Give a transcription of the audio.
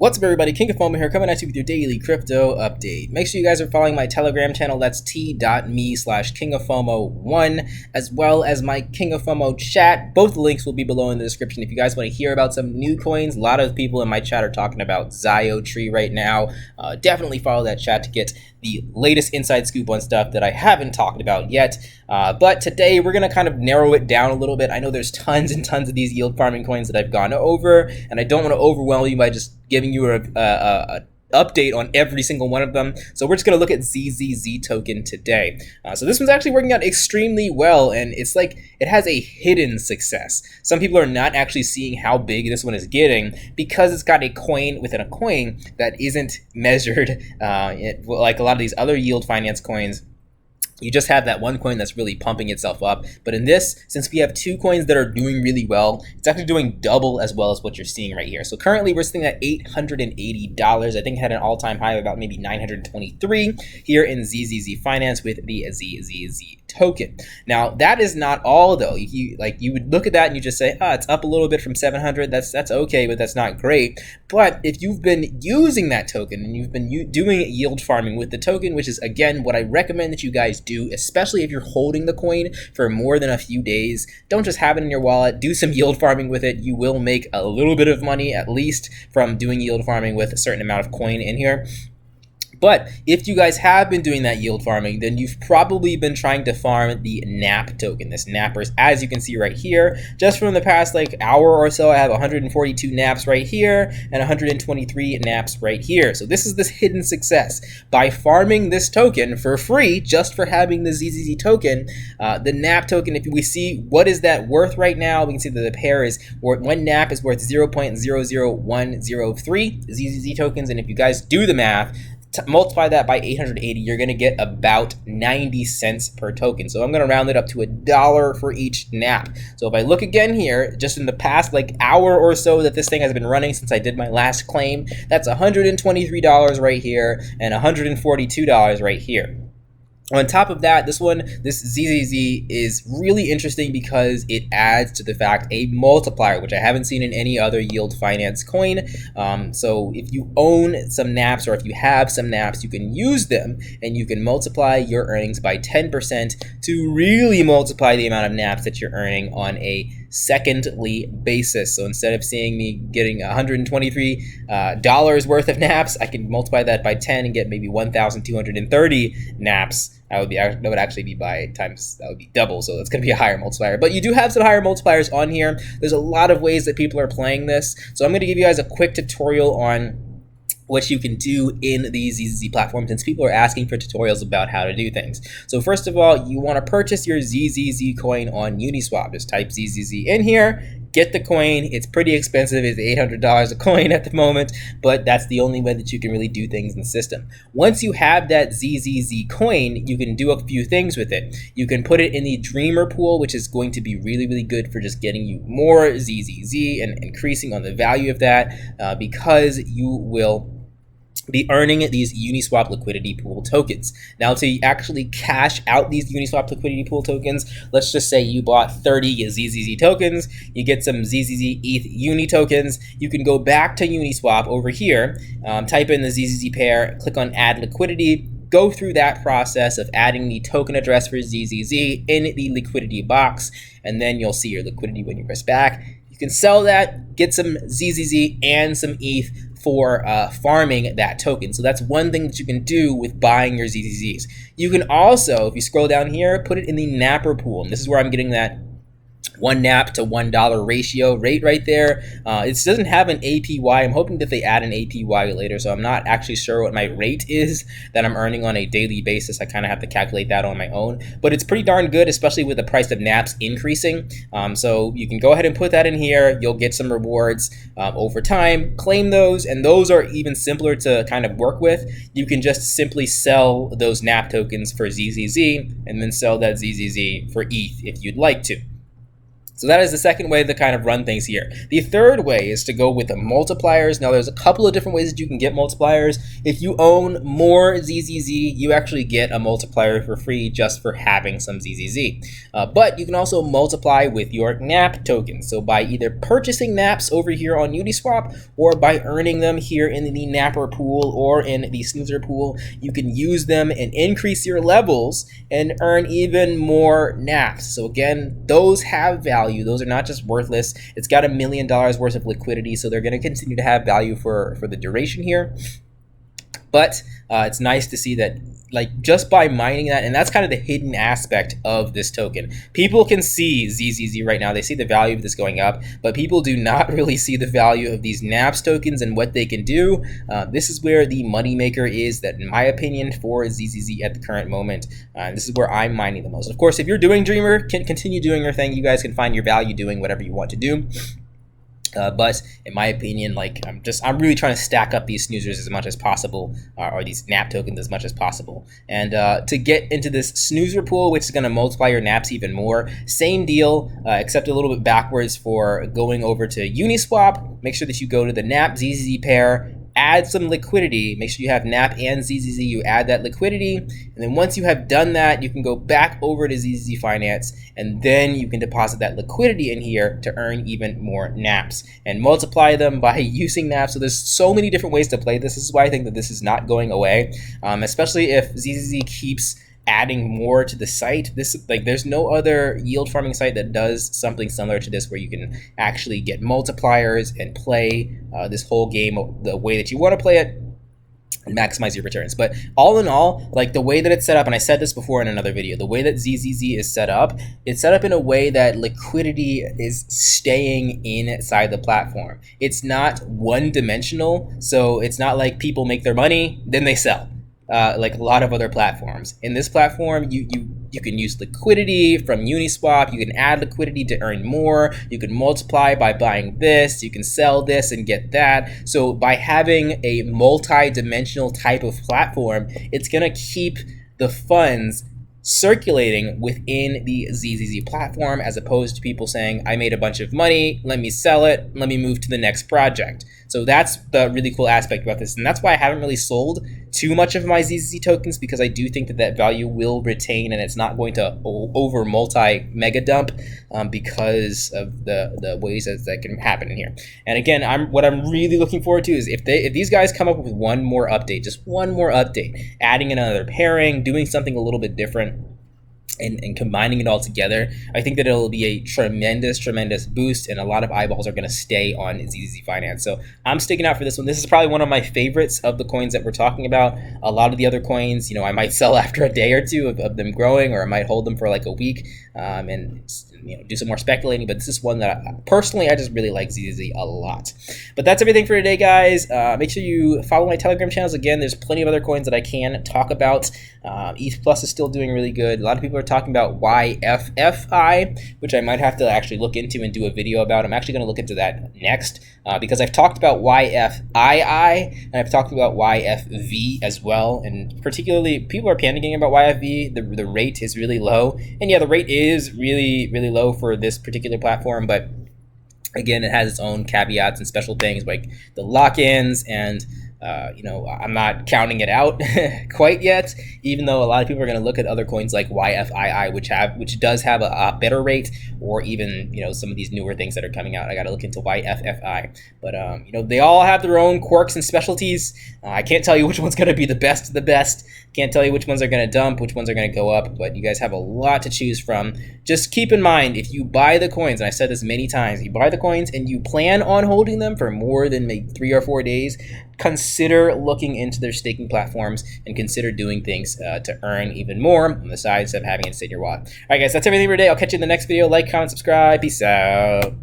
What's up, everybody? King of FOMO here, coming at you with your daily crypto update. Make sure you guys are following my Telegram channel. That's t.me/kingoffomo1, as well as my King of FOMO chat. Both the links will be below in the description if you guys want to hear about some new coins. A lot of people in my chat are talking about ZZZ right now. Definitely follow that chat to get the latest inside scoop on stuff that I haven't talked about yet. But today we're going to kind of narrow it down a little bit. I know there's tons and tons of these yield farming coins that I've gone over, and I don't want to overwhelm you by just giving you a update on every single one of them. So we're just going to look at ZZZ Token today. So this one's actually working out extremely well, and it's like it has a hidden success. Some people are not actually seeing how big this one is getting because it's got a coin within a coin that isn't measured like a lot of these other yield finance coins. You just have that one coin that's really pumping itself up. But in this, since we have two coins that are doing really well, it's actually doing double as well as what you're seeing right here. So currently we're sitting at $880. I think it had an all-time high of about maybe 923 here in ZZZ.Finance with the ZZZ Token. Now that is not all though. You would look at that and you just say, it's up a little bit from 700. That's okay, but that's not great. But if you've been using that token and you've been doing yield farming with the token, which is again what I recommend that you guys do, especially if you're holding the coin for more than a few days, don't just have it in your wallet. Do some yield farming with it. You will make a little bit of money at least from doing yield farming with a certain amount of coin in here. But if you guys have been doing that yield farming, then you've probably been trying to farm the NAP token, this nappers, as you can see right here. Just from the past hour or so, I have 142 naps right here and 123 naps right here. So this is this hidden success. By farming this token for free, just for having the ZZZ token, the NAP token, if we see what is that worth right now, we can see that the pair is, one NAP is worth 0.00103 ZZZ tokens. And if you guys do the math, multiply that by 880, you're going to get about 90 cents per token. So I'm going to round it up to $1 for each nap. So if I look again here, just in the past hour or so that this thing has been running since I did my last claim, that's $123 right here and $142 right here. On top of that, this ZZZ is really interesting because it adds to the fact a multiplier, which I haven't seen in any other yield finance coin. So if you own some naps or if you have some naps, you can use them and you can multiply your earnings by 10% to really multiply the amount of naps that you're earning on a secondly basis. So instead of seeing me getting $123 worth of naps, I can multiply that by 10 and get maybe 1,230 naps. That would actually be that would be double, so that's going to be a higher multiplier. But you do have some higher multipliers on here. There's a lot of ways that people are playing this. So I'm going to give you guys a quick tutorial on what you can do in the ZZZ platform, since people are asking for tutorials about how to do things. So first of all, you want to purchase your ZZZ coin on Uniswap. Just type ZZZ in here, get the coin. It's pretty expensive. It's $800 a coin at the moment, but that's the only way that you can really do things in the system. Once you have that ZZZ coin, you can do a few things with it. You can put it in the Dreamer pool, which is going to be really, really good for just getting you more ZZZ and increasing on the value of that, because you will be earning these Uniswap liquidity pool tokens. Now, to actually cash out these Uniswap liquidity pool tokens, let's just say you bought 30 ZZZ tokens, you get some ZZZ ETH Uni tokens, you can go back to Uniswap over here, type in the ZZZ pair, click on add liquidity, go through that process of adding the token address for ZZZ in the liquidity box, and then you'll see your liquidity when you press back. You can sell that, get some ZZZ and some ETH for farming that token. So that's one thing that you can do with buying your ZZZs. You can also, if you scroll down here, put it in the Napper pool. And this is where I'm getting that 1 nap to $1 ratio rate right there. It doesn't have an APY. I'm hoping that they add an APY later, so I'm not actually sure what my rate is that I'm earning on a daily basis. I kind of have to calculate that on my own, but it's pretty darn good, especially with the price of naps increasing. So you can go ahead and put that in here. You'll get some rewards over time. Claim those, and those are even simpler to kind of work with. You can just simply sell those nap tokens for ZZZ and then sell that ZZZ for ETH if you'd like to. So that is the second way to kind of run things here. The third way is to go with the multipliers. Now there's a couple of different ways that you can get multipliers. If you own more ZZZ, you actually get a multiplier for free just for having some ZZZ. But you can also multiply with your NAP tokens. So by either purchasing NAPs over here on Uniswap or by earning them here in the Napper pool or in the Snoozer pool, you can use them and increase your levels and earn even more NAPs. So again, those have value. Those are not just worthless. It's got $1 million worth of liquidity, so they're going to continue to have value for the duration here. But it's nice to see that, like, just by mining that, and that's kind of the hidden aspect of this token. People can see ZZZ right now. They see the value of this going up, but people do not really see the value of these NAPS tokens and what they can do. This is where the moneymaker is, that in my opinion, for ZZZ at the current moment. This is where I'm mining the most. Of course, if you're doing Dreamer, can continue doing your thing. You guys can find your value doing whatever you want to do. But in my opinion, like, I'm really trying to stack up these snoozers as much as possible, or these NAP tokens as much as possible. And to get into this snoozer pool, which is going to multiply your NAPs even more, same deal, except a little bit backwards for going over to Uniswap. Make sure that you go to the NAP ZZZ pair, add some liquidity. Make sure you have NAP and ZZZ. You add that liquidity, and then once you have done that, you can go back over to ZZZ.Finance, and then you can deposit that liquidity in here to earn even more NAPs and multiply them by using NAPs. So there's so many different ways to play this. This is why I think that this is not going away, especially if ZZZ keeps adding more to the site. There's no other yield farming site that does something similar to this, where you can actually get multipliers and play this whole game the way that you want to play it and maximize your returns. But all in all, like, the way that it's set up, and I said this before in another video, the way that ZZZ is set up, it's set up in a way that liquidity is staying inside the platform. It's not one-dimensional, so it's not like people make their money, then they sell. Like a lot of other platforms. In this platform, you can use liquidity from Uniswap. You can add liquidity to earn more. You can multiply by buying this. You can sell this and get that. So by having a multi-dimensional type of platform, it's gonna keep the funds circulating within the ZZZ platform, as opposed to people saying, I made a bunch of money, let me sell it, let me move to the next project. So that's the really cool aspect about this, and that's why I haven't really sold too much of my ZZZ tokens, because I do think that that value will retain, and it's not going to over mega dump because of the ways that can happen in here. And again, what I'm really looking forward to is if these guys come up with one more update, just one more update, adding another pairing, doing something a little bit different, and combining it all together, I think that it'll be a tremendous boost, and a lot of eyeballs are going to stay on ZZZ.Finance. So I'm sticking out for this one. This is probably one of my favorites of the coins that we're talking about. A lot of the other coins, I might sell after a day or two of them growing, or I might hold them for like a week and do some more speculating. But this is one that personally I just really like ZZZ a lot. But that's everything for today, guys. Make sure you follow my Telegram channels. Again, there's plenty of other coins that I can talk about. ETH Plus is still doing really good. A lot of people are talking about YFFI, which I might have to actually look into and do a video about. I'm actually going to look into that next, because I've talked about YFII and I've talked about YFV as well. And particularly, people are panicking about YFV. The rate is really low, and yeah, the rate is really low for this particular platform, but again, it has its own caveats and special things like the lock-ins, and I'm not counting it out quite yet, even though a lot of people are going to look at other coins like YFII, which does have a better rate, or even some of these newer things that are coming out. I got to look into YFFI, but they all have their own quirks and specialties. I can't tell you which one's going to be the best of the best. Can't tell you which ones are going to dump, which ones are going to go up, but you guys have a lot to choose from. Just keep in mind, if you buy the coins, and I've said this many times, you buy the coins and you plan on holding them for more than maybe 3 or 4 days, consider looking into their staking platforms and consider doing things to earn even more on the sides of having it sit in your wallet. All right, guys, that's everything for today. I'll catch you in the next video. Like, comment, subscribe. Peace out.